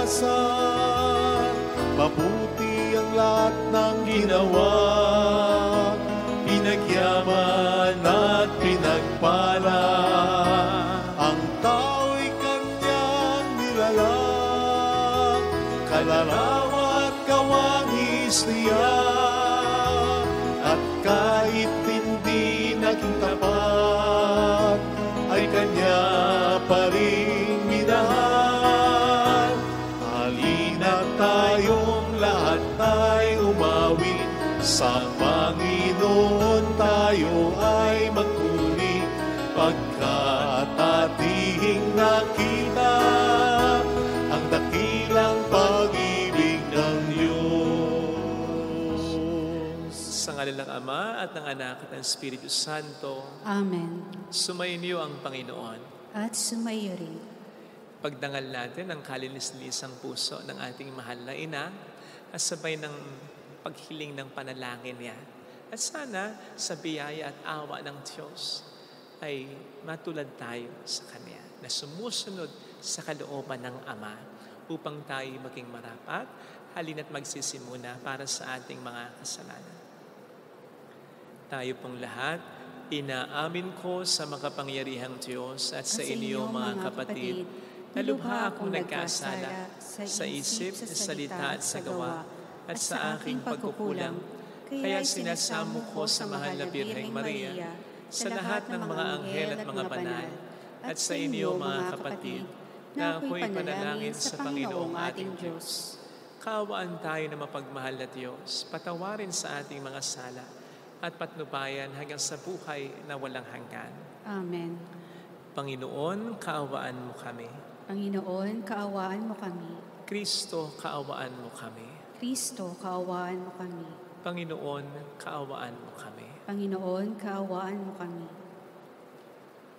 kalikasan. Mabuti ang lahat ng ginawa, pinagyaman at pinagpala. Ang tao'y kanyang nilalang, kalarawan at kawangis niya. At kahit hindi naging tapat, ay kanya pa rin minahal. Halina tayong lahat ay umawi, sa Panginoon tayo ay magpuri, pagkat ating nakita ang dakilang pag-ibig ng Diyos. Sa ngalan ng Ama at ng Anak at ng Espiritu Santo. Amen. Sumainyo ang Panginoon. At sumayo rin. Pagdangal natin ang kalinis-lisang puso ng ating mahal na ina, kasabay ng paghiling ng panalangin niya. At sana sa biyaya at awa ng Diyos ay matulad tayo sa Kanya na sumusunod sa kalooban ng Ama upang tayo maging marapat, halina't magsisimuna para sa ating mga kasalanan. Tayo pong lahat, inaamin ko sa makapangyarihang Diyos at sa inyo mga kapatid, na lubha akong nagkasala sa isip, sa salita at sa gawa, at sa aking pagkukulang. Kaya sinasamo ko sa mahal na Birheng Maria, sa lahat ng mga anghel at mga banal, at sa inyo mga kapatid, na ako'y panalangin sa Panginoong ating Diyos. Kaawaan tayo na mapagmahal na Diyos, patawarin sa ating mga sala, at patnubayan hanggang sa buhay na walang hanggan. Amen. Panginoon, kaawaan mo kami. Panginoon, kaawaan mo kami. Kristo, kaawaan mo kami. Kristo, kaawaan mo kami. Panginoon, kaawaan mo kami. Panginoon, kaawaan mo kami.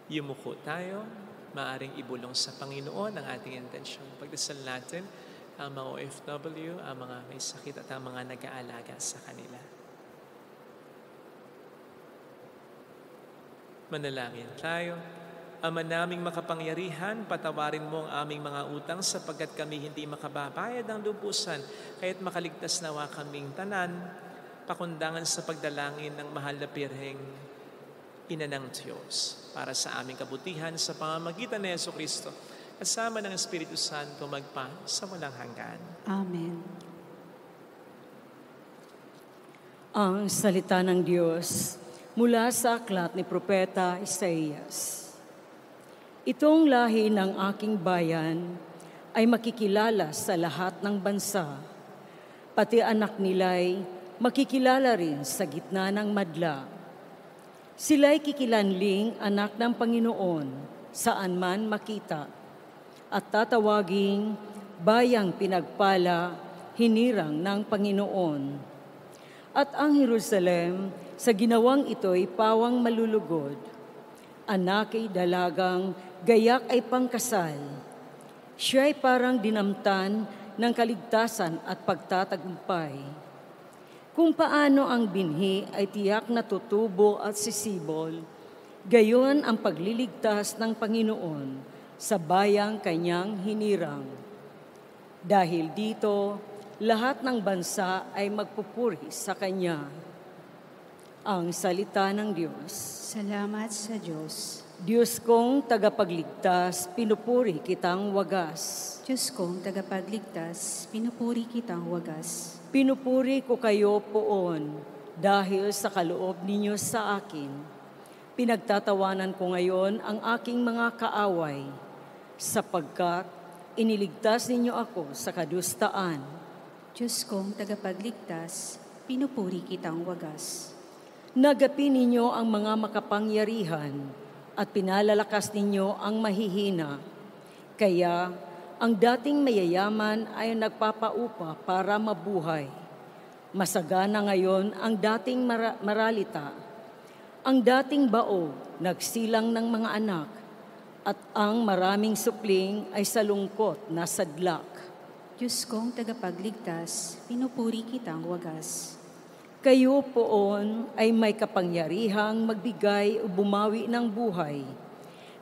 Yumuko tayo, maaring ibulong sa Panginoon ang ating intensyon. Pagdasal natin ang mga OFW, ang mga may sakit at ang mga nag-aalaga sa kanila. Manalangin tayo. Ama naming makapangyarihan, patawarin mo ang aming mga utang sapagkat kami hindi makababayad ng lubusan, kaya't makaligtas nawa kaming tanan, pakundangan sa pagdalangin ng mahal na Birheng Ina ng Diyos, para sa aming kabutihan sa pamamagitan ni Jesucristo, kasama ng Espiritu Santo magpa sa walang hanggan. Amen. Ang salita ng Diyos mula sa aklat ni Propeta Isaías. Itong lahi ng aking bayan ay makikilala sa lahat ng bansa, pati anak nila'y makikilala rin sa gitna ng madla. Sila'y kikilanling anak ng Panginoon saan man makita, at tatawaging bayang pinagpala, hinirang ng Panginoon. At ang Jerusalem sa ginawang ito'y pawang malulugod, anak'y dalagang gayak ay pangkasal. Siya'y parang dinamtan ng kaligtasan at pagtatagumpay. Kung paano ang binhi ay tiyak na tutubo at sisibol, gayon ang pagliligtas ng Panginoon sa bayang kanyang hinirang. Dahil dito, lahat ng bansa ay magpupuri sa Kanya. Ang salita ng Diyos. Salamat sa Diyos. Diyos kong tagapagligtas, pinupuri kitang wagas. Diyos kong tagapagligtas, pinupuri kitang wagas. Pinupuri ko kayo poon dahil sa kaloob ninyo sa akin. Pinagtatawanan ko ngayon ang aking mga kaaway, sapagkat iniligtas ninyo ako sa kadustaan. Diyos kong tagapagligtas, pinupuri kitang wagas. Nagapi ninyo ang mga makapangyarihan at pinalalakas ninyo ang mahihina. Kaya ang dating mayayaman ay nagpapaupa para mabuhay. Masagana ngayon ang dating maralita. Ang dating bao nagsilang ng mga anak, at ang maraming supling ay sa lungkot na sadlak. Diyos kong tagapagligtas, pinupuri kitang wagas. Kayo poon ay may kapangyarihang magbigay o bumawi ng buhay.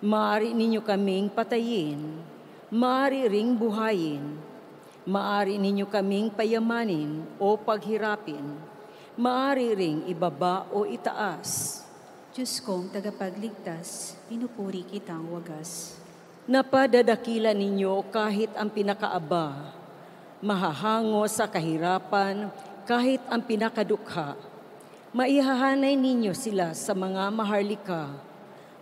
Maaari ninyo kaming patayin, maaari ring buhayin. Maari ninyo kaming payamanin o paghirapin. Maari ring ibaba o itaas. Diyos kong tagapagligtas, pinupuri kitang wagas. Napadadakila ninyo kahit ang pinakaaba. Mahahango sa kahirapan kahit ang pinakadukha. Maihahanay ninyo sila sa mga maharlika.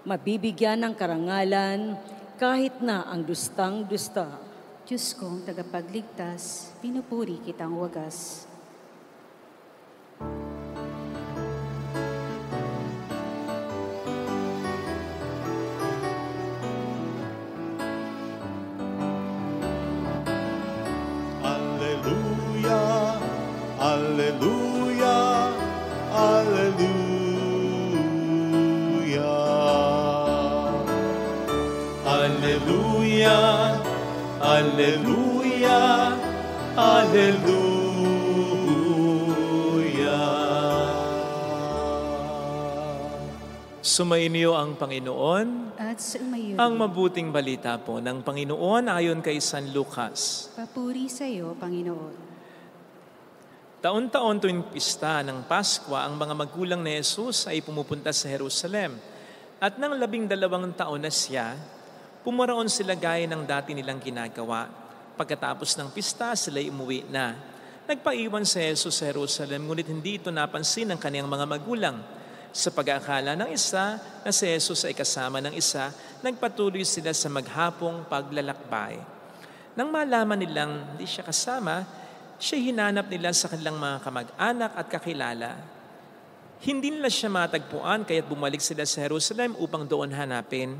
Mabibigyan ng karangalan kahit na ang dustang-dusta. Diyos kong tagapagligtas, pinupuri kitang wagas. Alleluia, alleluia, alleluia. Alleluia, alleluia, alleluia. Sumainyo ang Panginoon. At sa umayo Ang mabuting balita po ng Panginoon ayon kay San Lucas. papuri sa iyo, Panginoon. Taon-taon tuwing pista ng Pasko, ang mga magulang ni Jesus ay pumupunta sa Jerusalem. At nang 12 taon na siya, pumaraon sila gaya ng dati nilang ginagawa. Pagkatapos ng pista, sila'y umuwi na. Nagpaiwan si Jesus sa Jerusalem, ngunit hindi ito napansin ng kaniyang mga magulang. Sa pag-aakala ng isa na si Jesus ay kasama ng isa, nagpatuloy sila sa maghapong paglalakbay. Nang malaman nilang hindi siya kasama, siya hinanap nila sa kanilang mga kamag-anak at kakilala. Hindi nila siya matagpuan, kaya't bumalik sila sa Jerusalem upang doon hanapin.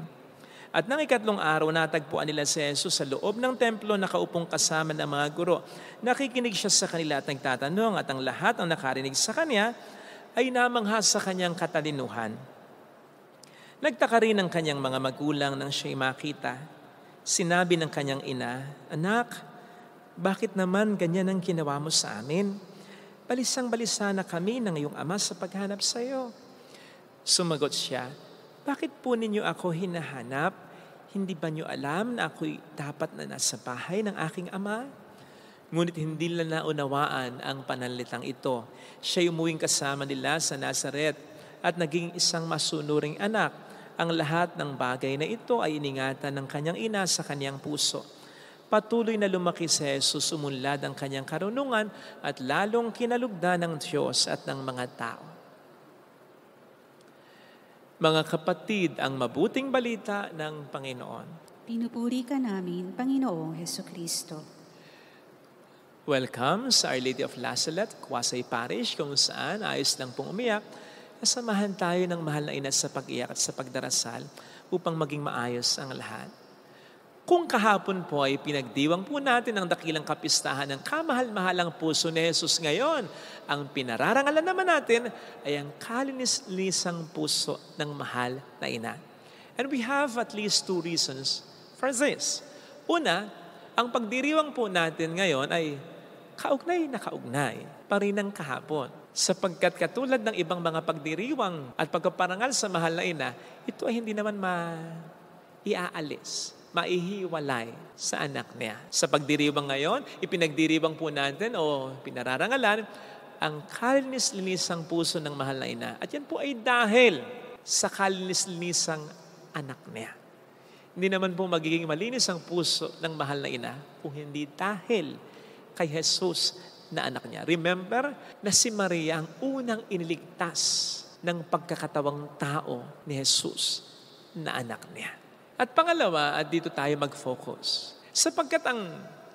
At nang 3 araw, natagpuan nila si Jesus sa loob ng templo, nakaupong kasama ng mga guro. Nakikinig siya sa kanila at nagtatanong, at ang lahat ang nakarinig sa kanya ay namangha sa kanyang katalinuhan. Nagtaka rin ang kanyang mga magulang nang siya'y makita. Sinabi ng kanyang ina, "Anak, bakit naman ganyan ang ginawa mo sa amin? Balisang-balisa na kami ng iyong ama sa paghanap sa iyo." Sumagot siya, "Bakit po ninyo ako hinahanap? Hindi ba niyo alam na ako'y dapat na nasa bahay ng aking ama?" Ngunit hindi nila naunawaan ang pananalitang ito. Siya'y umuwing kasama nila sa Nazaret at naging isang masunuring anak. Ang lahat ng bagay na ito ay iningatan ng kanyang ina sa kanyang puso. Patuloy na lumaki si Jesus, umunlad ang kanyang karunungan at lalong kinalugdan ng Diyos at ng mga tao. Mga kapatid, ang mabuting balita ng Panginoon. Pinupuri ka namin, Panginoong Hesukristo. Welcome sa Our Lady of Lasalet, Kwasay Parish, kung saan ayos lang pong umiyak. Kasamahan tayo ng mahal na ina sa pag-iyak at sa pagdarasal upang maging maayos ang lahat. Kung kahapon po ay pinagdiwang po natin ang dakilang kapistahan ng kamahal-mahalang puso ni Jesus, ngayon, ang pinararangalan naman natin ay ang kalinis-lisang puso ng mahal na ina. And we have at least 2 reasons for this. Una, ang pagdiriwang po natin ngayon ay kaugnay na kaugnay pa rin ng kahapon. Sapagkat katulad ng ibang mga pagdiriwang at pagpaparangal sa mahal na ina, ito ay hindi naman maiaalis, maihiwalay sa anak niya. Sa pagdiriwang ngayon, ipinagdiriwang po natin o pinararangalan ang kalinis-linisang puso ng mahal na ina. At yan po ay dahil sa kalinis-linisang anak niya. Hindi naman po magiging malinis ang puso ng mahal na ina kung hindi dahil kay Jesus na anak niya. Remember na si Maria ang unang iniligtas ng pagkakatawang tao ni Jesus na anak niya. At pangalawa, at dito tayo mag-focus, sapagkat ang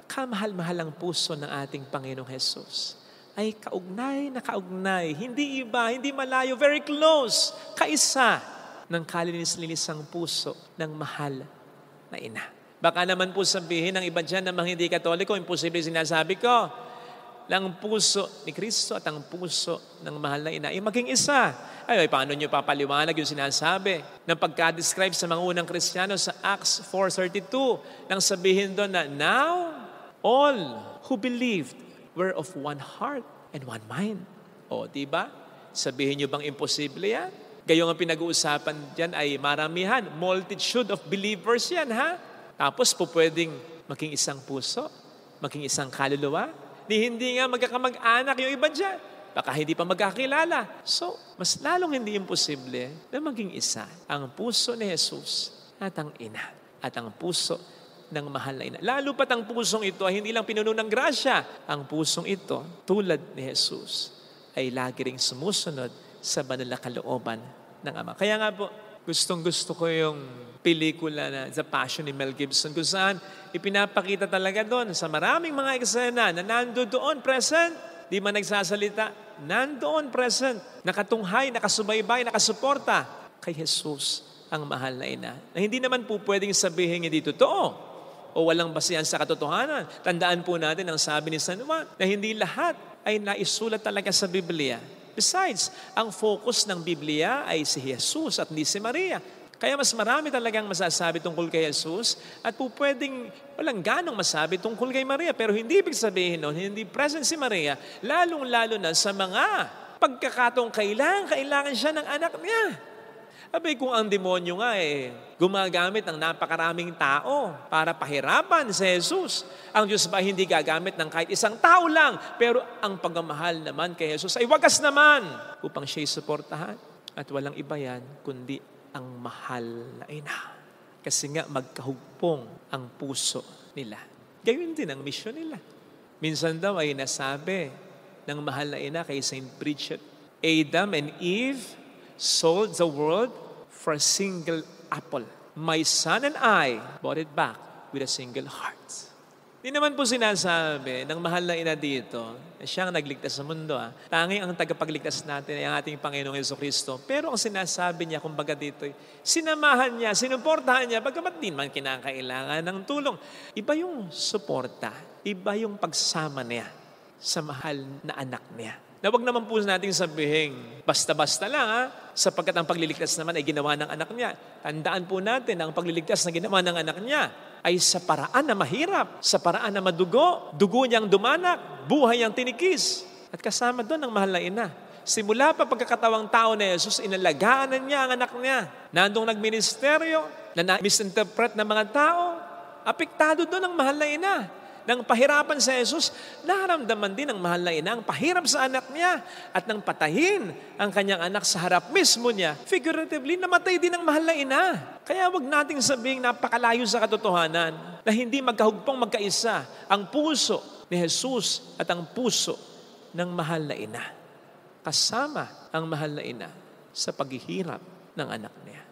kamahal-mahalang puso ng ating Panginoong Jesus ay kaugnay na kaugnay, hindi iba, hindi malayo, very close, kaisa ng kalinis-linisang puso ng mahal na ina. Baka naman po sabihin ng iba dyan na mga hindi Katoliko, imposible sinasabi ko, ng puso ni Kristo at ang puso ng mahal na ina ay maging isa. Ay, paano nyo papaliwanag yung sinasabi ng pagka-describe sa mga unang Kristiyano sa Acts 4:32 nang sabihin doon na, "Now, all who believed were of one heart and one mind." O, diba? Sabihin nyo bang imposible yan? Gayong ang pinag-uusapan dyan ay maramihan, multitude of believers yan, ha? Tapos po pwedeng maging isang puso. maging isang kaluluwa, ni hindi nga magkakamag-anak yung iba dyan. Baka hindi pa magkakilala. So, mas lalong hindi imposible na maging isa ang puso ni Jesus at ang ina at ang puso ng mahal na ina. Lalo pat ang pusong ito ay hindi lang pinuno ng grasya. Ang pusong ito, tulad ni Jesus, ay lagi ring sumusunod sa banal na kalooban ng Ama. Kaya nga po, gustong-gusto ko yung pelikula na The Passion ni Mel Gibson kung saan ipinapakita talaga doon sa maraming mga eksena na nandoon present, di man nagsasalita, nandoon present, nakatunghay, nakasubaybay, nakasuporta kay Jesus ang mahal na ina. Na hindi naman po pwedeng sabihin hindi totoo o walang basihan sa katotohanan. Tandaan po natin ang sabi ni San Juan na hindi lahat ay naisulat talaga sa Biblia. Besides, ang focus ng Biblia ay si Jesus at hindi si Maria. Kaya mas marami talagang masasabi tungkol kay Jesus at po pwedeng walang ganong masabi tungkol kay Maria. Pero hindi ibig sabihin nun, hindi present si Maria, lalong-lalo na sa mga pagkakataong kailangan siya ng anak niya. Abay, kung ang demonyo nga gumagamit ng napakaraming tao para pahirapan si Jesus, ang Diyos ba hindi gagamit ng kahit isang tao lang? Pero ang pagmamahal naman kay Jesus ay wagas naman upang siya'y suportahan. At walang iba yan, kundi ang mahal na ina. Kasi nga magkahugpong ang puso nila. Gayun din ang misyon nila. Minsan daw ay nasabi ng mahal na ina kay Saint Bridget, Adam and Eve sold the world for a single apple. My son and I bought it back with a single heart. Di naman po sinasabi ng mahal na ina dito na siyang nagligtas sa mundo. Tanging ang tagapagligtas natin ay ang ating Panginoong Jesucristo. Pero ang sinasabi niya, kumbaga dito, sinamahan niya, sinuportahan niya, bagamat din man kinakailangan ng tulong. Iba yung suporta, iba yung pagsama niya sa mahal na anak niya. Na wag naman po natin sabihin, basta-basta lang sapagkat ang pagliligtas naman ay ginawa ng anak niya. Tandaan po natin na ang pagliligtas na ginawa ng anak niya ay sa paraan na mahirap, sa paraan na madugo, dugo niyang dumanak, buhay niyang tinikis. At kasama doon ang mahal na ina. Simula pa pagkakatawang tao ni Jesus, inalagaan niya ang anak niya. Nandong nagministeryo, na misinterpret ng mga tao, apektado doon ang mahal na ina. Nang pahirapan sa Jesus, naramdaman din ng mahal na ina ang pahirap sa anak niya at nang patayin ang kanyang anak sa harap mismo niya, figuratively, namatay din ang mahal na ina. Kaya wag nating sabihing napakalayo sa katotohanan na hindi magkahugpong magkaisa ang puso ni Jesus at ang puso ng mahal na ina. Kasama ang mahal na ina sa paghihirap ng anak niya.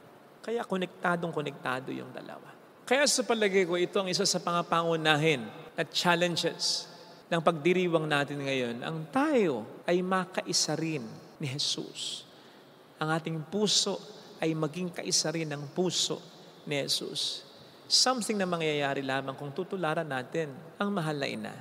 Kaya konektado yung dalawa. Kaya sa palagay ko, ito ang isa sa pangapangunahin at challenges ng pagdiriwang natin ngayon. Ang tayo ay makaisa rin ni Jesus. Ang ating puso ay maging kaisa rin ng puso ni Jesus. Something na mangyayari lamang kung tutularan natin ang mahal na ina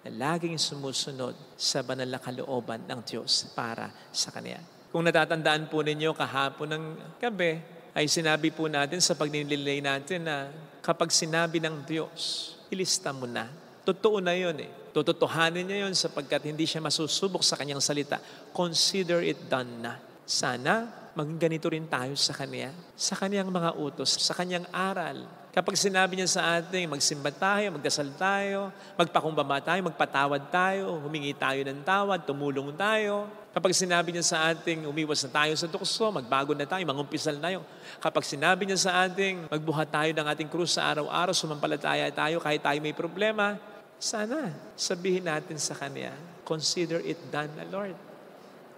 na laging sumusunod sa banal na kalooban ng Diyos para sa Kanya. Kung natatandaan po ninyo kahapon ng gabi, ay sinabi po natin sa pagninilay natin na kapag sinabi ng Diyos, ilista mo na. Totoo na yun Tututuhanin niya yun sapagkat hindi siya masusubok sa kanyang salita. Consider it done na. Sana maging ganito rin tayo sa Kanya, sa Kanyang mga utos, sa Kanyang aral. Kapag sinabi niya sa atin, magsimba tayo, magdasal tayo, magpakumbaba tayo, magpatawad tayo, humingi tayo ng tawad, tumulong tayo. Kapag sinabi niya sa ating umiwas na tayo sa tukso, magbago na tayo, mangumpisal na tayo. Kapag sinabi niya sa ating magbuhat tayo ng ating krus sa araw-araw, sumampalataya tayo kahit tayo may problema, sana sabihin natin sa Kanya, consider it done na Lord.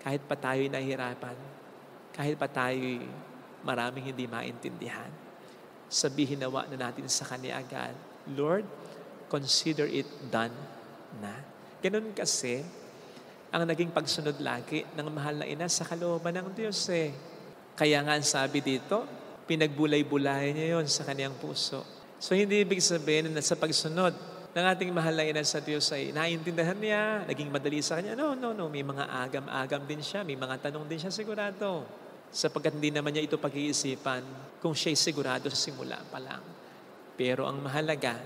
Kahit pa tayo'y nahihirapan, kahit pa tayo'y maraming hindi maintindihan, sabihin nawa na natin sa Kanya agad, Lord, consider it done na. Ganun kasi ang naging pagsunod lagi ng mahal na ina sa kalooban ng Diyos Kaya nga sabi dito, pinagbulay-bulayan niya yon sa Kanyang puso. So hindi ibig sabihin na sa pagsunod ng ating mahal na ina sa Diyos ay naiintindihan niya, naging madali sa Kanya. No. May mga agam-agam din siya, may mga tanong din siya sigurado. Sapagkat hindi naman niya ito pag-iisipan kung siya'y sigurado sa simula pa lang. Pero ang mahalaga,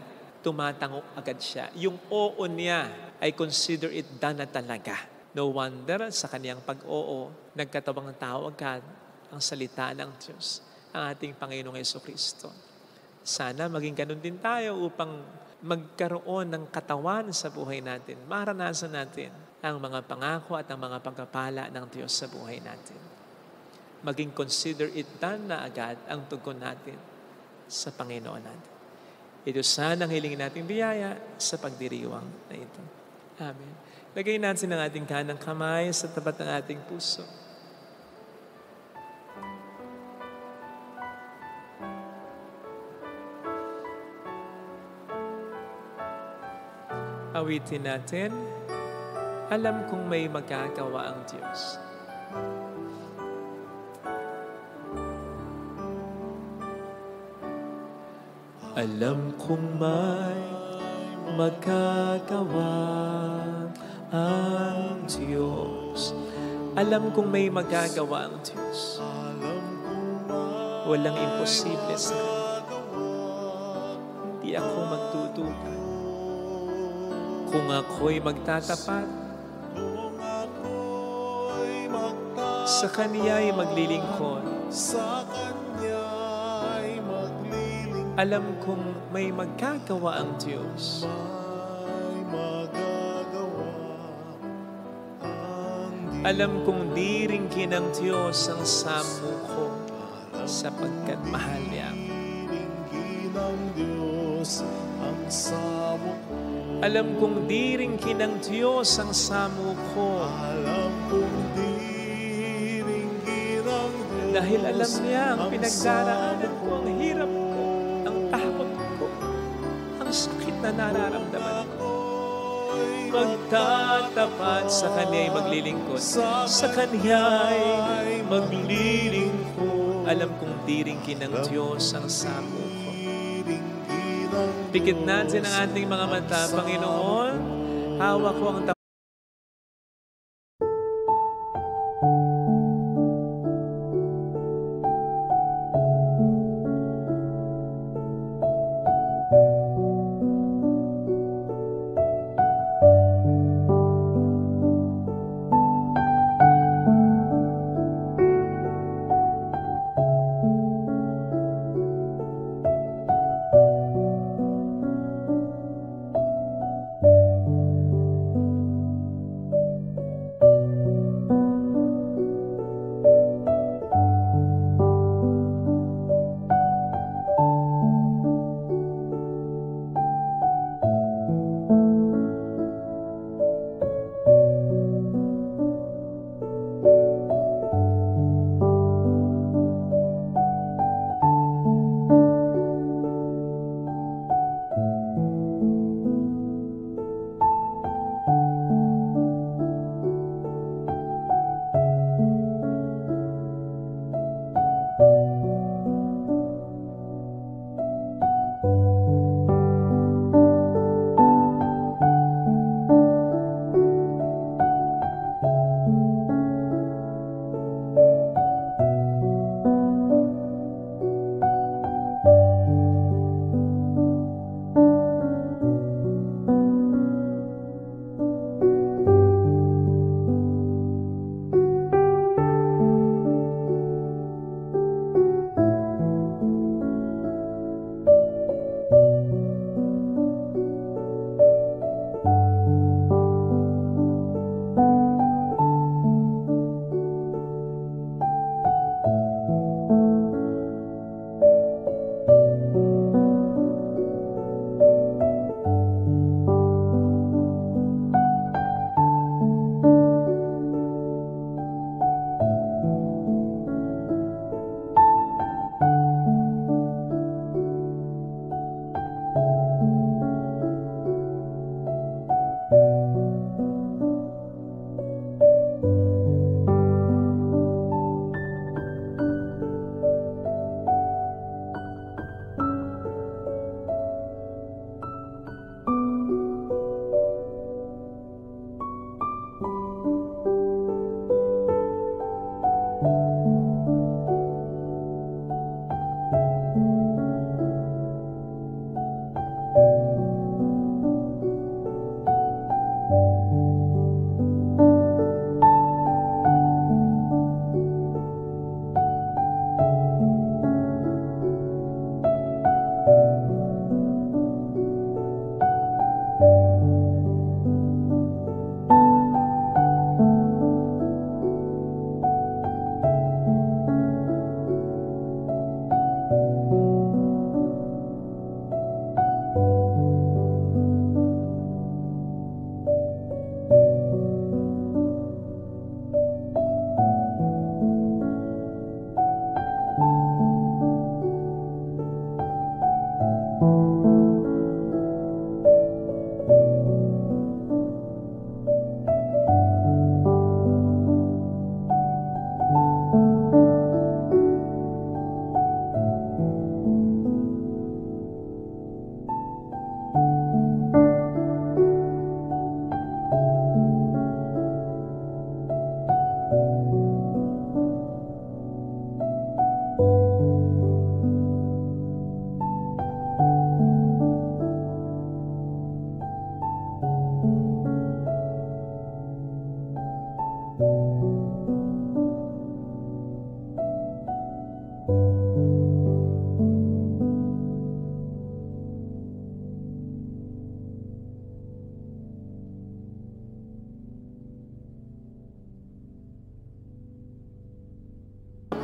tumatango agad siya. Yung oo niya ay consider it done na talaga. No wonder sa kaniyang pag-oo, nagkatawang tao agad ang salita ng Diyos, ang ating Panginoong Jesucristo. Sana maging ganun din tayo upang magkaroon ng katawan sa buhay natin. Maranasan natin ang mga pangako at ang mga pagpapala ng Diyos sa buhay natin. Maging consider it done na agad ang tugon natin sa Panginoon natin. Ito sana ang hilingin nating biyaya sa pagdiriwang na ito. Amen. Lagay natin ang ating kanang kamay sa tapat ng ating puso. Awitin natin, alam kong may magagawa ang Diyos. Alam kong may magagawa ang Diyos. Alam kong may magagawa ang Diyos. Walang imposible sa Kanya. Hindi ako magdududa. Kung ako'y magtatapat, sa Kaniya'y maglilingkod. Alam kong may magagawa ang Diyos. Alam kong di ringkin ng Diyos ang samo ko sapagkat mahal niya. Alam kong di ringkin ng Diyos ang samo ko. Dahil alam niya ang pinagdaraanan ko, ang hirap ko, ang takot ko, ang sakit na nararamdaman ko. Magtatapat sa Kanya'y maglilingkod. Sa Kanya'y maglilingkod. Alam kong di ringkin ng Diyos ang samo ko. Pikit natin ang ating mga mata, Panginoon. Hawak ko ang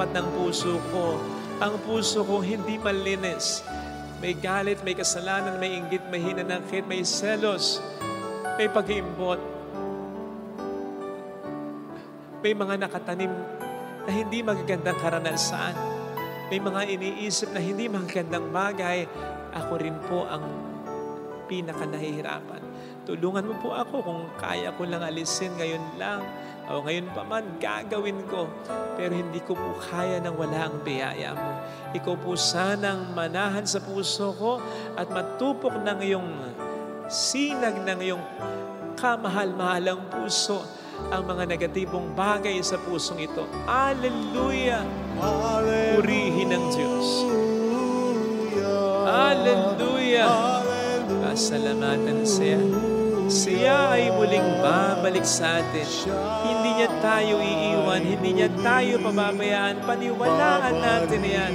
tapat ng puso ko. Ang puso ko hindi malinis. May galit, may kasalanan, may inggit, may hinanakit, may selos, may pag-iimbot. May mga nakatanim na hindi magagandang karanasan. May mga iniisip na hindi magagandang bagay. Ako rin po ang pinaka-nahihirapan. Tulungan mo po ako kung kaya ko lang alisin ngayon lang. O ngayon pa man, gagawin ko. Pero hindi ko po kaya nang wala ang biyaya mo. Ikaw po sanang manahan sa puso ko at matupok ng iyong sinag ng iyong kamahal-mahalang puso ang mga negatibong bagay sa pusong ito. Hallelujah! Purihin ng Diyos. Hallelujah! Pasalamatan siya. Siya ay muling babalik sa atin. Hindi niya tayo iiwan, hindi niya tayo pababayaan. Paniwalaan natin yan.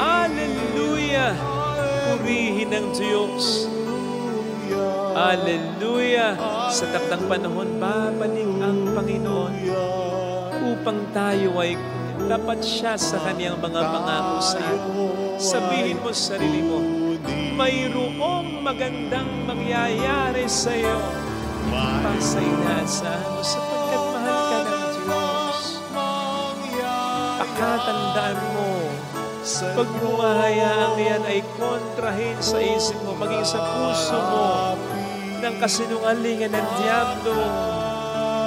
Hallelujah! Purihin ng Diyos. Hallelujah! Sa takdang panahon, babalik ang Panginoon upang tayo ay tapat siya sa kaniyang mga pangako sa atin. Sabihin mo sa sarili mo, mayroong magandang mangyayari sa iyo. Ipasa inaasahan mo sapagkat mahal ka ng Diyos. Pakatandaan mo, pag bumahayaang yan ay kontrahin sa isip mo, maging sa puso mo, ng kasinungalingan ng Diablo.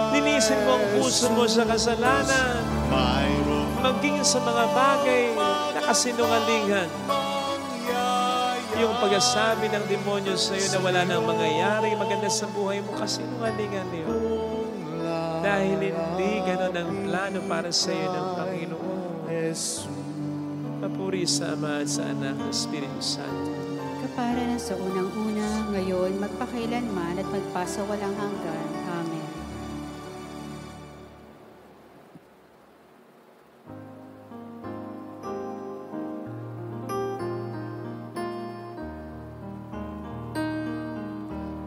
Linisin mo ang puso mo sa kasalanan, maging sa mga bagay na kasinungalingan. Yung pag-asabi ng demonyo sa iyo na wala nang mangyayari maganda sa buhay mo, kasinungalingan niyo. Dahil hindi ganon ang plano para sa iyo ng Panginoon. Papuri sa Ama at sa Anak at Espiritu Santo. Kapara na sa unang-una, ngayon, magpakailanman at magpasawalang hanggan. Amen.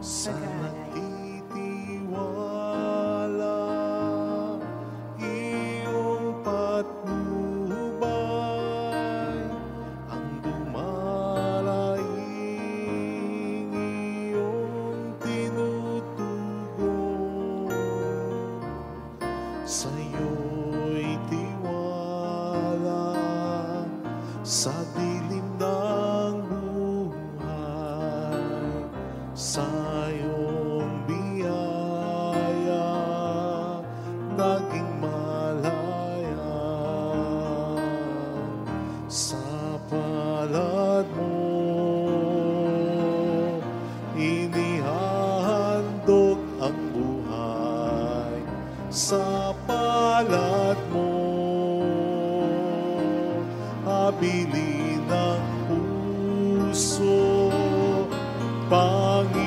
Sa nagtitiwala, iyong patnubay, ang dumaraing iyong tinutugon. Sa'yo'y tiwala sa dilim ng buhay, sa iyong biyaya naging malaya. Sa palad mo inihandog ang buhay, sa palad mo habili ng puso, Panginoon.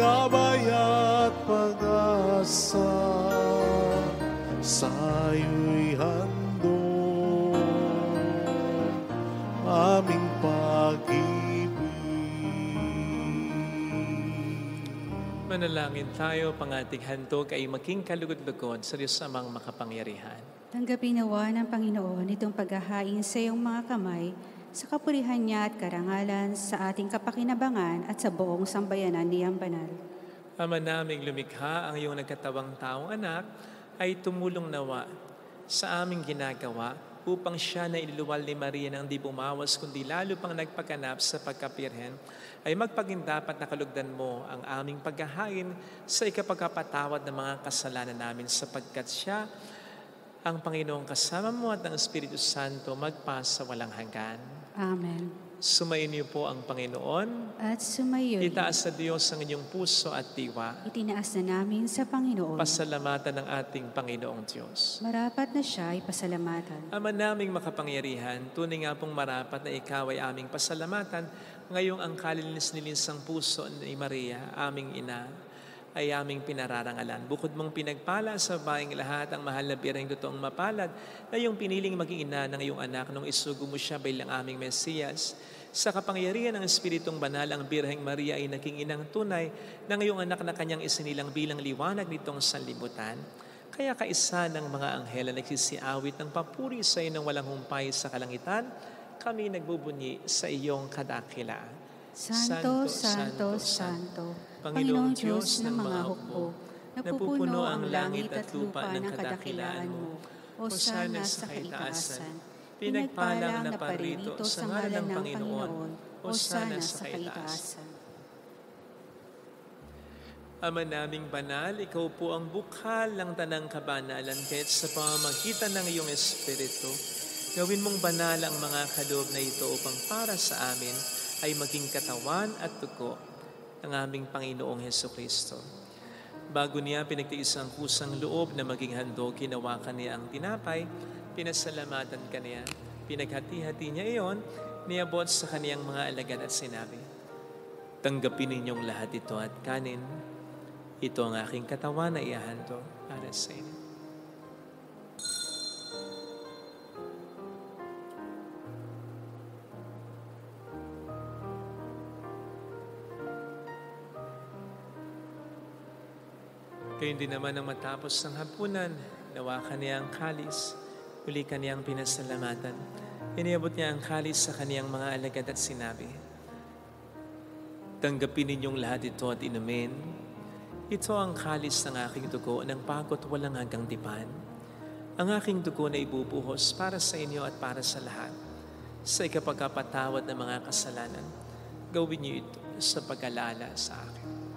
gabay at pag-asa, sa'yo'y handog aming pag-ibig. Manalangin tayo, pang ating handog ay maging kalugod-lugod sa Diyos Amang makapangyarihan. Tanggapin nawa ng Panginoon itong paghahain sa iyong mga kamay, sa kapurihan niya at karangalan, sa ating kapakinabangan at sa buong sambayanan niyang banal. Ama naming lumikha, ang iyong nagkatawang taong anak ay tumulong nawa sa aming ginagawa upang siya na ililuwal ni Maria nang di bumawas kundi lalo pang nagpaganap sa pagkapirhen, ay magpagindapat na kalugdan mo ang aming paghahain sa ikapagkapatawad ng mga kasalanan namin, sapagkat siya ang Panginoong kasama mo at ang Espiritu Santo magpasa walang hanggan. Amen. Sumayin niyo po ang Panginoon. At sumayo'y Itaas sa Diyos ang inyong puso at diwa. itinaas na namin sa Panginoon. Pasalamatan ng ating Panginoong Diyos. Marapat na siya ay pasalamatan. Ama naming makapangyarihan, tunay nga pong marapat na ikaw ay aming pasalamatan ngayong ang kalinis-nilisang puso ni Maria, aming ina, ay aming pinararangalan. Bukod mong pinagpala sa baing lahat ang mahal na birang totoong mapalad na iyong piniling maging ina ng iyong anak nung isugo mo siya bilang aming Mesiyas. Sa kapangyarihan ng Espiritong Banal, ang Birheng Maria ay naging inang tunay ng iyong anak na kanyang isinilang bilang liwanag nitong sanlibutan. Kaya kaisa ng mga anghel na nagsisiawit ng papuri sa iyo ng walang humpay sa kalangitan, kami nagbubunyi sa iyong kadakilaan. Santo, Santo, Santo, Panginoong Diyos ng mga hukbo, napupuno ang langit at lupa ng kadakilaan mo. Hosana sa kaitaasan. Pinagpalang na parito sa ngalan ng Panginoon. Hosana sa kaitaasan. Ama naming banal, ikaw po ang bukhal ng tanang kabanalan, kahit sa pamamagitan ng iyong Espiritu, gawin mong banal ang mga kaloob na ito upang para sa amin ay maging katawan at dugo ng aming Panginoong Hesukristo. Bago niya pinagtiis ang kusang loob na maging handog, hinawakan niya ang tinapay, pinasalamatan kaniya, pinaghati-hati niya iyon, niabot sa kaniyang mga alagad at sinabi, "Tanggapin ninyong lahat ito at kanin. Ito ang aking katawan na ihahandog para sa inyo." Gayun din naman ang matapos ng hapunan, nawakan niya ang kalis, uli kaniyang pinasalamatan. Iniabot niya ang kalis sa kaniyang mga alagad at sinabi, "Tanggapin ninyong lahat ito at inumin. Ito ang kalis ng aking dugo ng pagot walang hanggang tipan. Ang aking dugo na ibubuhos para sa inyo at para sa lahat. Sa ikapagkapatawad ng mga kasalanan, gawin niyo ito sa pag-alala sa akin."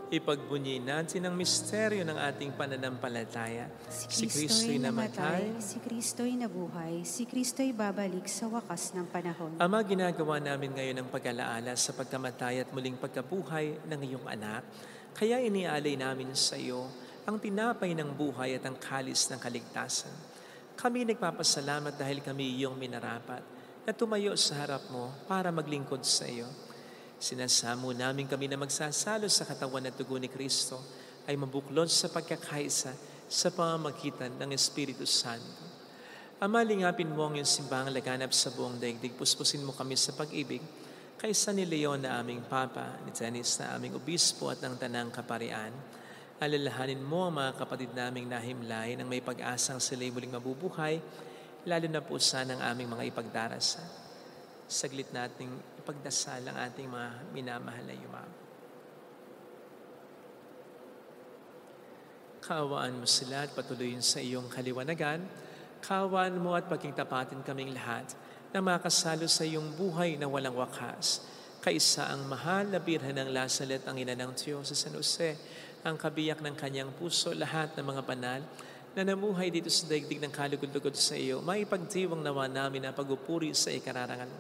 Ipagbunyi natin ang misteryo ng ating pananampalataya. Si Kristo'y namatay, si Kristo'y nabuhay, si Kristo'y babalik sa wakas ng panahon. Ama, ginagawa namin ngayon ang pag-alaala sa pagkamatay at muling pagkabuhay ng iyong anak. Kaya inialay namin sa iyo ang tinapay ng buhay at ang kalis ng kaligtasan. Kami nagpapasalamat dahil kami iyong minarapat na tumayo sa harap mo para maglingkod sa iyo. Sinasamo namin kami na magsasalo sa katawan at dugo ni Kristo ay mabuklod sa pagkakaisa sa pamamagitan ng Espiritu Santo. Ama, lingapin mo ang iyong simbahang laganap sa buong daigdig. Puspusin mo kami sa pag-ibig kaysa ni Leon na aming Papa, ni Dennis na aming Obispo at ng Tanang Kaparian. Alalahanin mo ang mga kapatid naming nahimlay nang may pag-asang sila'y muling mabubuhay, lalo na po sana ang aming mga ipagdarasal. Saglit nating ipagdasal ang ating mga minamahal na yumaw. Kaawaan mo sila at patuloyin sa iyong kaliwanagan. Kaawaan mo at pagkingtapatin kaming lahat na makasalo sa iyong buhay na walang wakas. Kaisa ang mahal na Birhen ng Lazaret, ang ina ng Diyos, sa San Jose, ang kabiyak ng kanyang puso, lahat ng mga banal na namuhay dito sa daigdig ng kalugod-lugod sa iyo, maipagdiwang nawa namin ang pagupuri sa ikararangal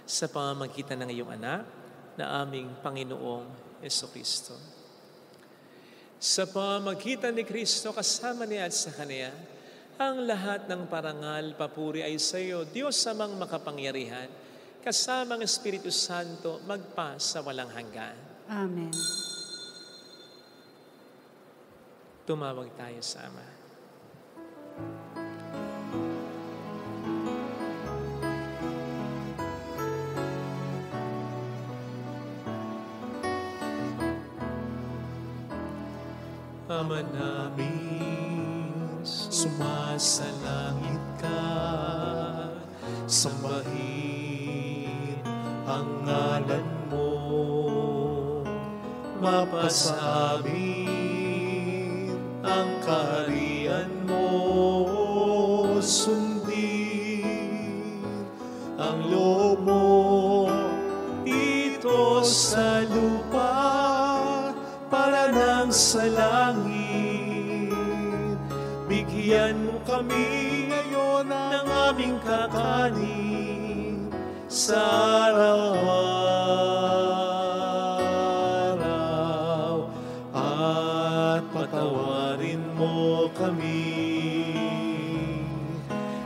sa pamamagitan ng iyong anak na aming Panginoong Jesucristo. Sa pamamagitan ni Kristo, kasama niya at sa Kanya, ang lahat ng parangal, papuri ay sa iyo, Diyos amang makapangyarihan, kasama ang Espiritu Santo, magpa sa walang hanggan. Amen. Tumawag tayo sa Ama. Ama namin, sumasalangit ka, sambahin ang ngalan mo, mapasa amin ang kaharian mo, sundin ang loob mo dito sa lupa para nang sa langit. Bigyan mo kami ngayon ng aming kakanin sa araw-araw at patawarin mo kami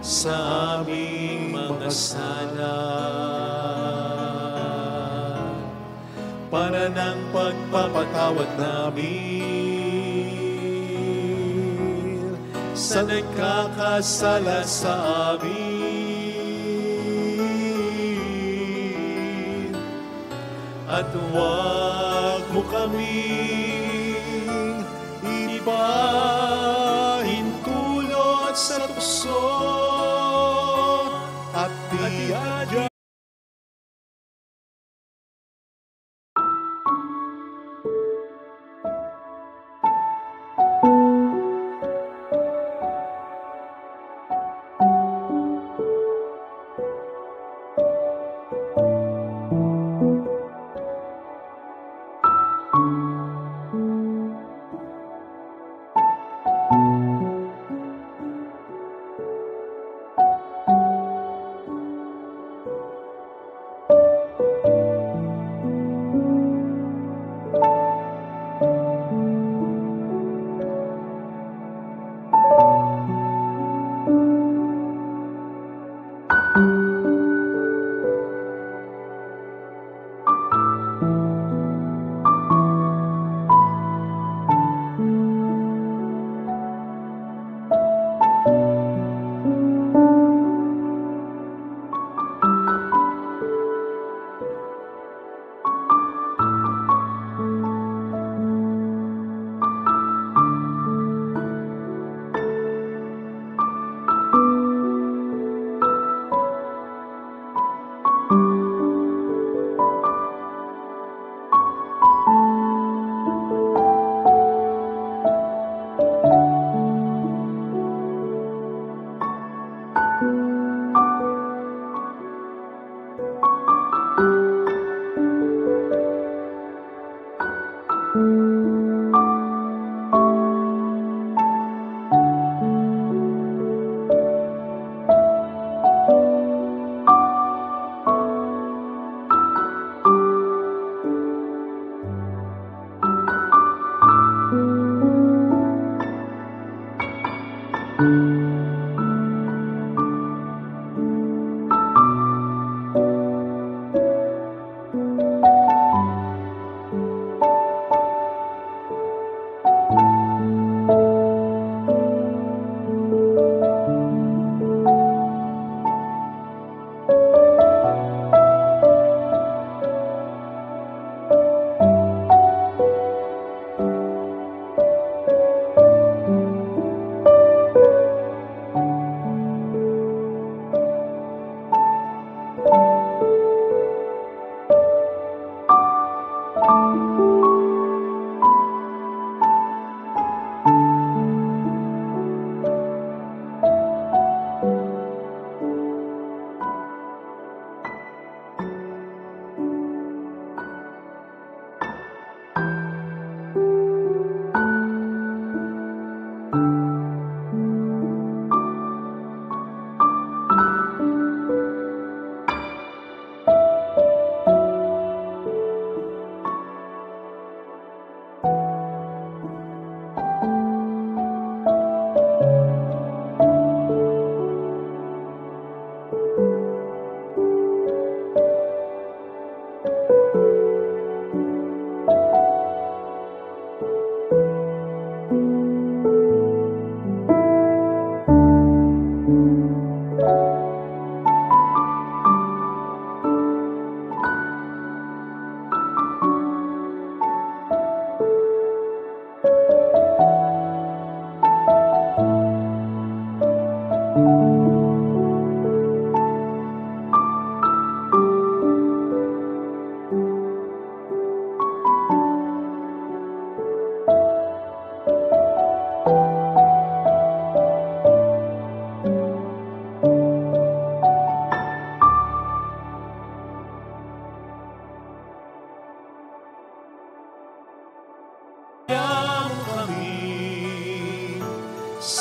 sa aming mga sala para ng pagpapatawad namin sa nagkakasala sa amin. At huwag mo kaming ipahintulot sa tukso at diadya.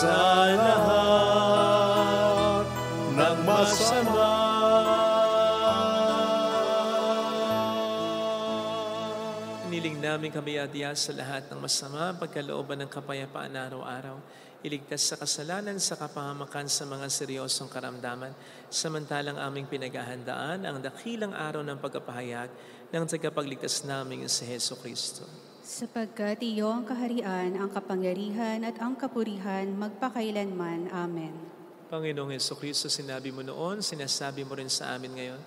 sa lahat ng masama. Iniling namin kabayatiya sa lahat ng masama, pagkalooban ng kapayapaan araw-araw, iligtas sa kasalanan sa kapahamakan sa mga seryosong karamdaman, samantalang aming pinaghahandaan ang dakilang araw ng pagpapahayag ng tagapagligtas naming si Heso Kristo. Sapagkat iyo ang kaharian, ang kapangyarihan at ang kapurihan magpakailanman. Amen. Panginoong Heso Kristo, sinabi mo noon, sinasabi mo rin sa amin ngayon,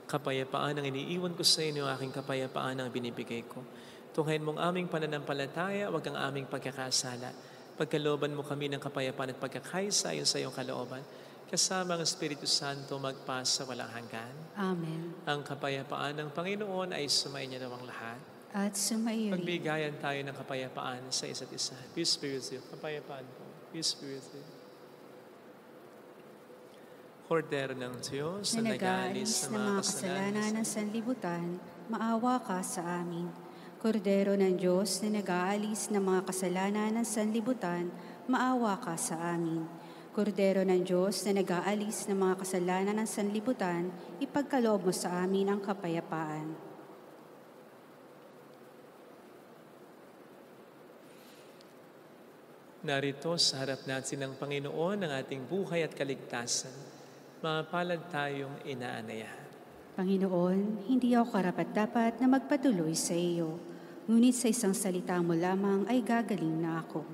kapayapaan ang iniiwan ko sa inyo, aking kapayapaan ang binibigay ko. Tunghayin mong aming pananampalataya, wag ang aming pagkakasala. Pagkalooban mo kami ng kapayapaan at pagkakaisa ayon sa iyong kalooban, kasama ang Espiritu Santo magpasa walang hanggan. Amen. Ang kapayapaan ng Panginoon ay sumainyo nawang lahat. At sumaiyo rin. Pagbigayan tayo ng kapayapaan sa isa't isa. Peace be with you. Kapayapaan po. Peace be with you. Kordero ng Diyos Na nag-aalis ng mga kasalanan ng sanlibutan, maawa ka sa amin. Kordero ng Diyos na nag-aalis ng mga kasalanan ng sanlibutan, maawa ka sa amin. Kordero ng Diyos na nag-aalis ng mga kasalanan ng sanlibutan, ipagkaloob mo sa amin ang kapayapaan. Narito sa harap natin ng Panginoon ang ating buhay at kaligtasan. Mapalad tayong inaanaya. Panginoon, hindi ako karapat-dapat na magpatuloy sa iyo, ngunit sa isang salita mo lamang ay gagaling na ako.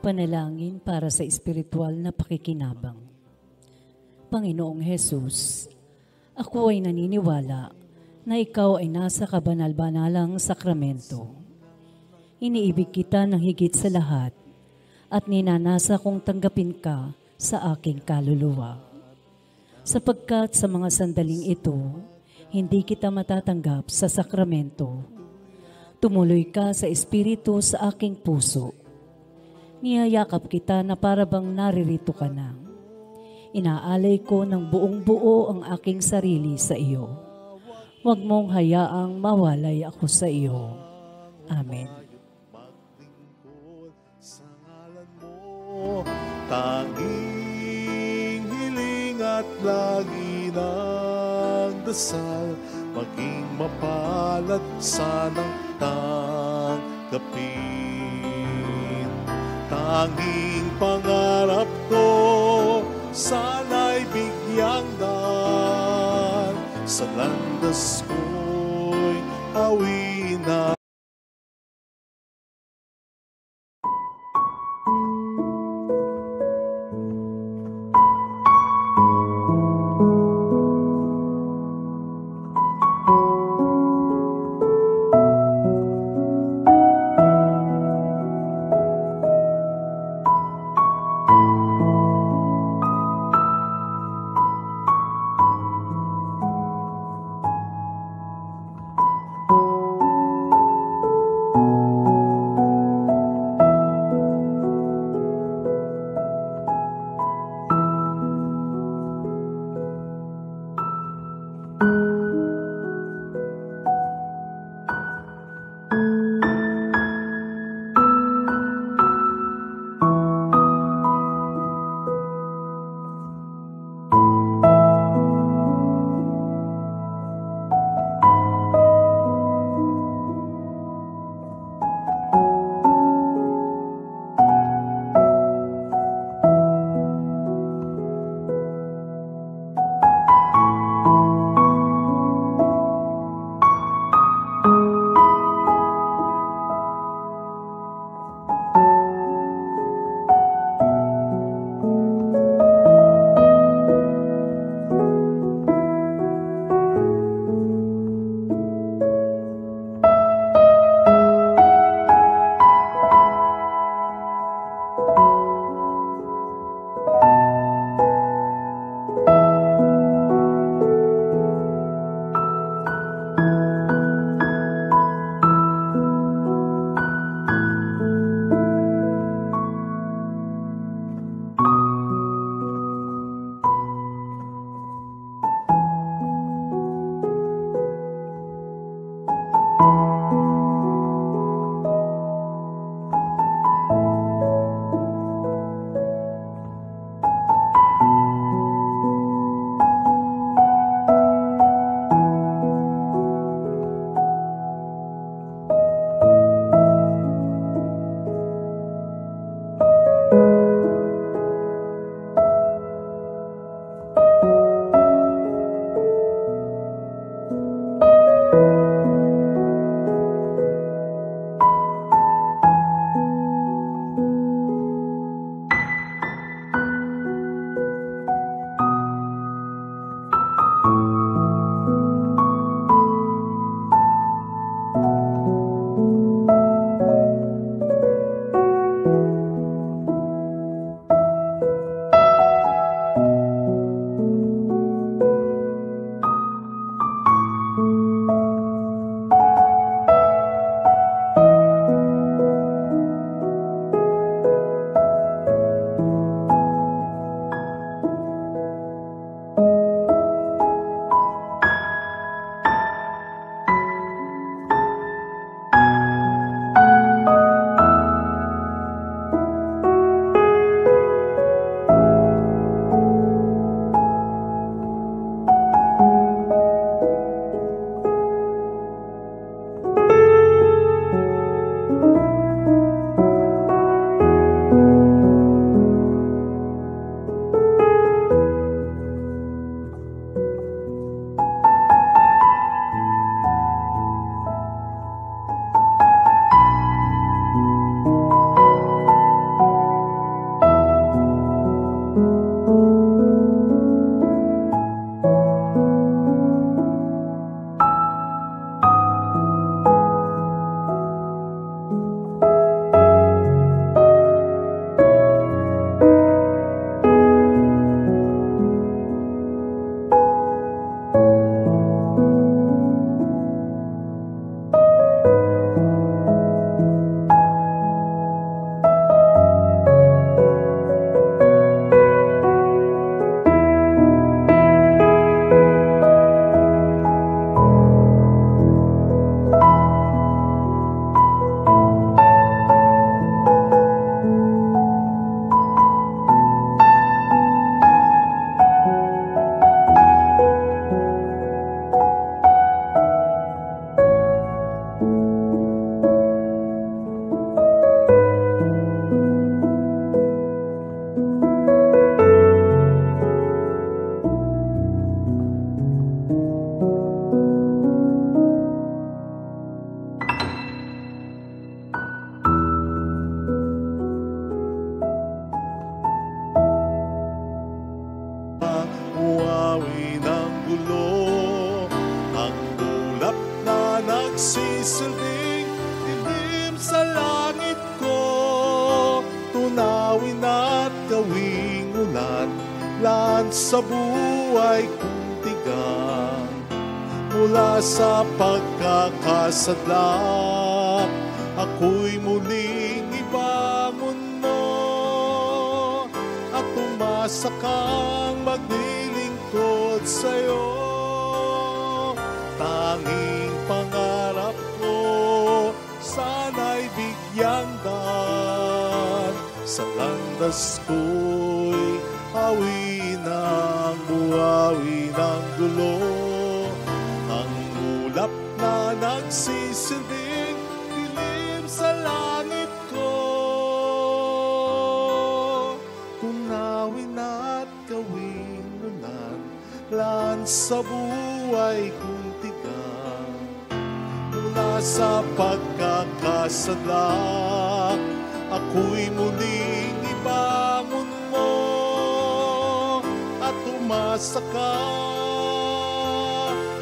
Panalangin para sa espiritual na pakikinabang. Panginoong Hesus, ako ay naniniwala na ikaw ay nasa kabanal-banalang sakramento. Iniibig kita ng higit sa lahat at ninanasa kong tanggapin ka sa aking kaluluwa. Sapagkat sa mga sandaling ito, hindi kita matatanggap sa sakramento. Tumuloy ka sa espiritu sa aking puso. Niyayakap kita na parabang naririto ka na. Inaalay ko ng buong buo ang aking sarili sa iyo. Huwag mong hayaang mawalay ako sa iyo. Amen. Maglingkod sa ngalan mo, tanging hiling at lagi ng dasal, maging mapalad sanang tanggapin. Tanging pangarap ko, sana'y bigyang daan, sa landas ko'y awin na. lan sa buhay kong tigang. Mula sa pagkakasadlak, ako'y muling ibangon mo, at umasa kang maglilingkod sa'yo. Tanging pangarap ko, sana'y bigyang daan. Sa landas ko'y hawi ng buhawi ng gulo. Ang ulap na nagsisilbing dilim sa langit ko. Tunawin at gawing nunan lan sa buhay kong tigang. Mula sa pagkakasadlak, ako'y muling ibangon mo, at umasa ka,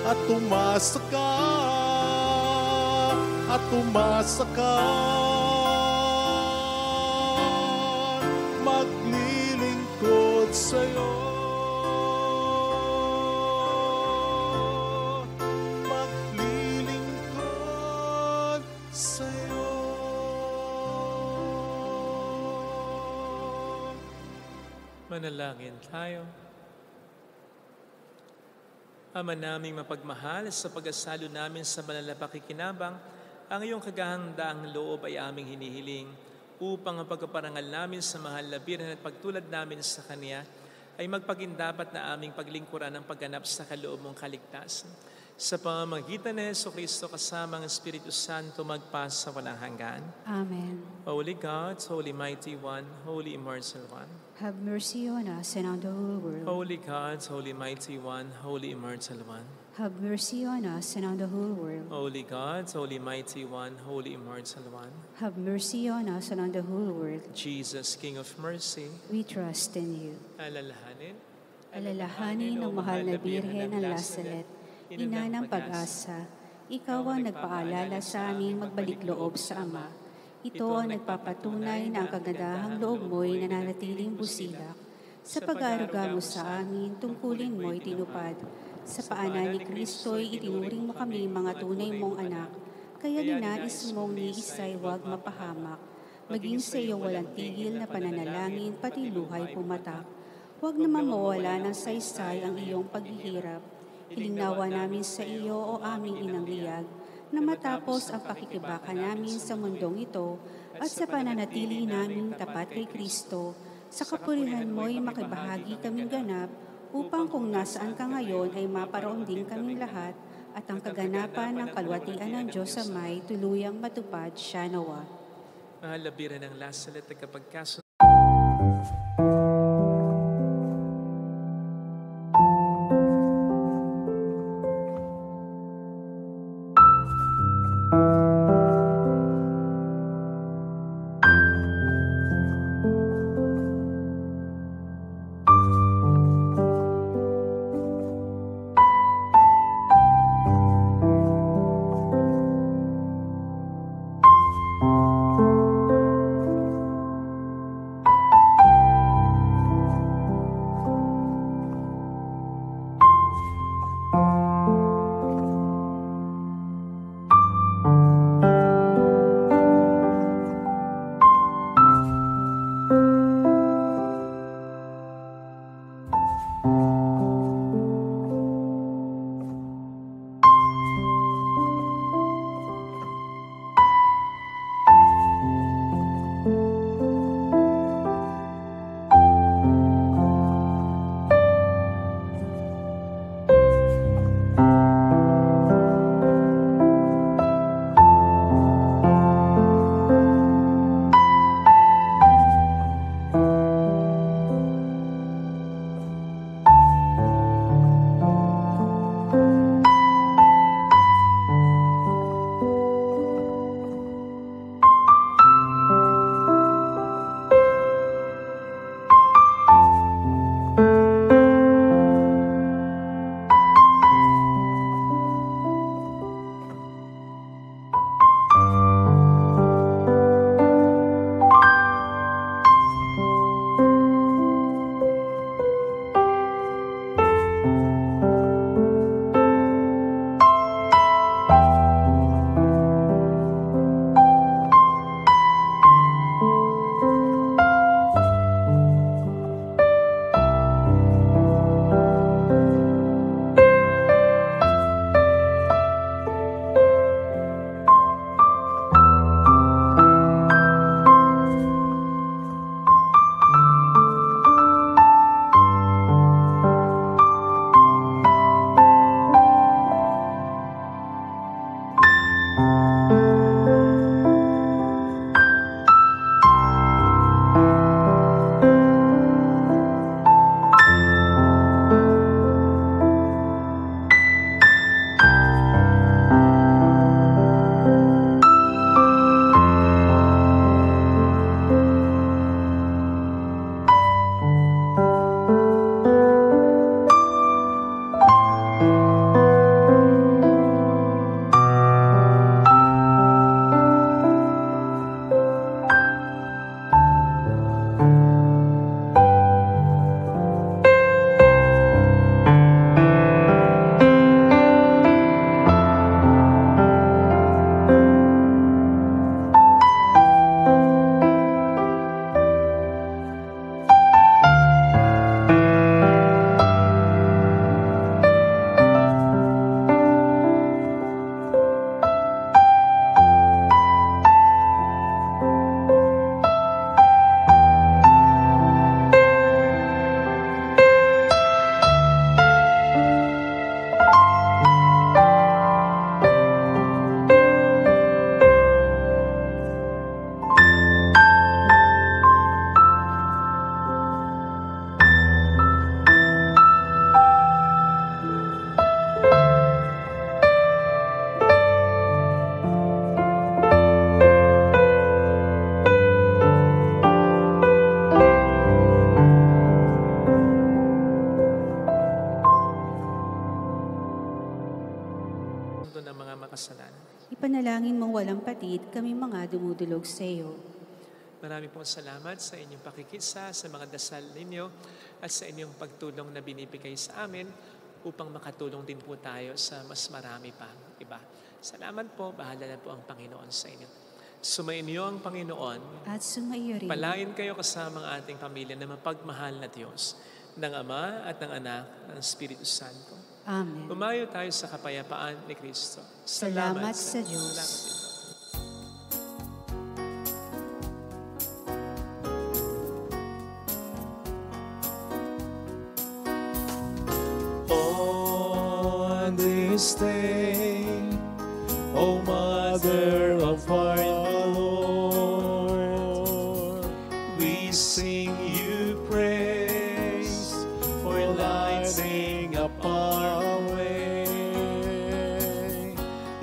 at umasa ka, at umasa ka. Maglilingkod sa'yo, maglilingkod sa'yo. Manalangin tayo. Ama naming mapagmahal, sa pag-asalo namin sa banal na pakikinabang, ang iyong kagahandaang loob ay aming hinihiling upang ang pagpaparangal namin sa mahal na Birhen at pagtulad namin sa Kanya ay magpagindapat na aming paglingkuran ng pagganap sa kaloob mong kaligtasan. Sa pamamagitan ni Jesucristo kasama ang Espiritu Santo magpas sa walang hanggan. Amen. Holy God, Holy Mighty One, Holy Immortal One. Have mercy on us and on the whole world. Holy God, Holy Mighty One, Holy Immortal One. Have mercy on us and on the whole world. Holy God, Holy Mighty One, Holy Immortal One. Have mercy on us and on the whole world. Jesus, King of Mercy. We trust in you. Alalahanin. Alalahanin ng mahal na Birhen ng Lazaret, ina ng pag-asa. Ikaw ang nagpaalala sa aming magbalik loob sa Ama. Ito ang nagpapatunay na ang kagandahang loob mo'y nananatiling busilak. Sa pag-aaruga mo sa amin, tungkulin mo'y tinupad. Sa paanan ni Kristo'y itinuring mo kami mga tunay mong anak. Kaya ninais mong ni isa'y huwag mapahamak. Maging sa iyong walang tigil na pananalangin, pati luhay pumatak. Huwag naman mawala ng saysay ang iyong paghihirap. Hilingnawa namin sa iyo o aming inang liyag, na matapos ang pakikibaka namin sa mundong ito at sa pananatili namin tapat kay Kristo, sa kapurihan mo'y makibahagi kaming ganap, upang kung nasaan ka ngayon ay maparoon din kaming lahat, at ang kaganapan ng kalwatian ng Diyos Amay tuluyang matupad siya nawa. Mahal na Birhen ng Lazaret, kapag walang patid, kami mga dumudulog sa iyo. Marami pong salamat sa inyong pakikisa, sa mga dasal ninyo, at sa inyong pagtulong na binibigay sa amin upang makatulong din po tayo sa mas marami pa iba. Salamat po, bahala na po ang Panginoon sa inyo. Sumainyo ang Panginoon. At sumaiyo rin. Palain kayo kasama ang ating pamilya na mapagmahal na Diyos, ng Ama at ng Anak, ng Espiritu Santo. Amen. Umayo tayo sa kapayapaan ni Kristo. Salamat sa Diyos. Salamat din. On this day, O Mother of our Lord, we sing you praise for lighting up our way.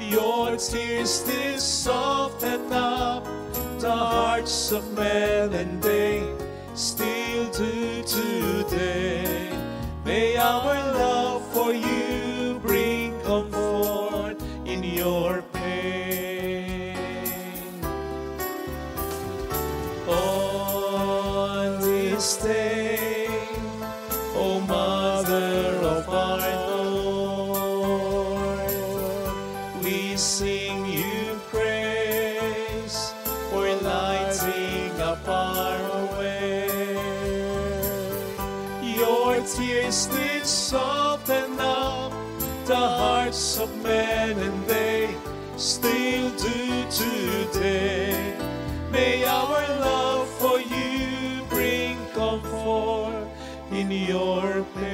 Your tears did soften up the hearts of men, and they still do today. May our love for you bring comfort in your pain. On this day, O Mother of our Lord, we sing you praise for lighting up our way. Your tears did soften up the hearts of men, and they still do today. May our love for you bring comfort in your pain.